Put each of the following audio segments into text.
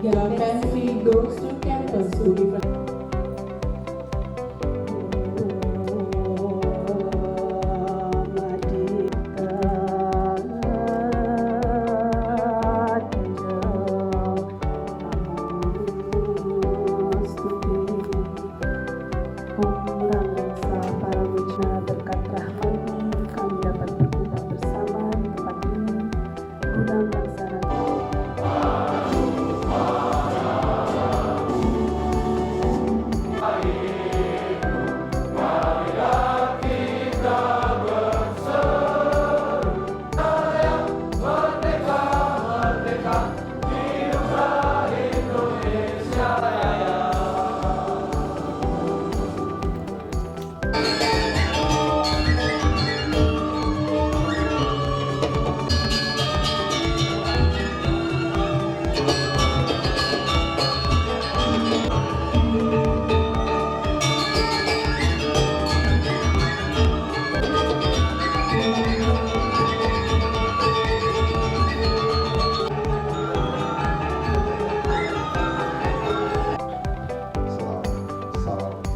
Gapensi Goes to campus Universitas. Berkat rahmat kami dapat berkumpul bersama di tempat ini guna melaksanakan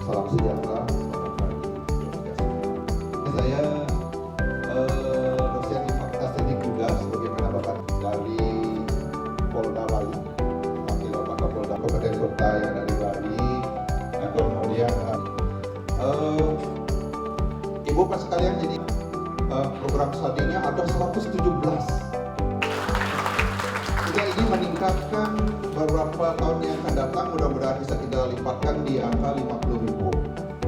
salam sejahtera. Saya dosen di Fakultas Teknik juga sebagaimana Bapak dari Polda Bali, Wakil Bapak Polda Kabupaten Kota yang dari Bali, dan kemudian Ibu Bapak sekalian, jadi program studinya ada 117. Kita ini meningkatkan beberapa tahun yang akan datang, mudah-mudahan bisa kita lipatkan di angka 50.000.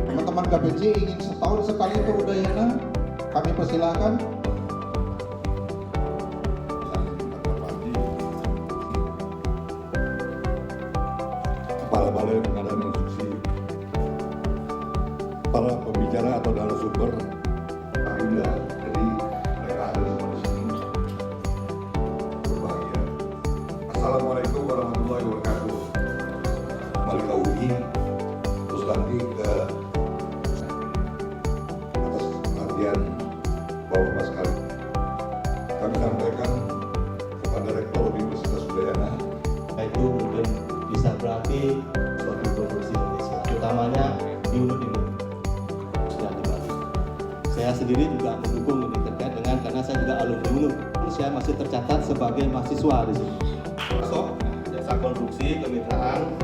Teman-teman Gapensi ingin setahun sekali ke Udayana, kami persilahkan. Kepala Balai Pengadaan Konstruksi, para pembicara atau narasumber, Alhamdulillah, jadi mereka ada semua di sini. berbahagia. Assalamualaikum warahmatullahi wabarakatuh. Kembali ke UI, terus nanti ke atas perhatian Bapak sekalian. Kami sampaikan kepada Rektor Universitas Udayana, itu mungkin bisa berarti suatu kontruksi Indonesia, utamanya di unit-unit yang di Bali. Saya sendiri juga mendukung ini terkait dengan karena saya juga alumni UNUD. Saya masih tercatat sebagai mahasiswa di sini. Desak Konstruksi Kemitraan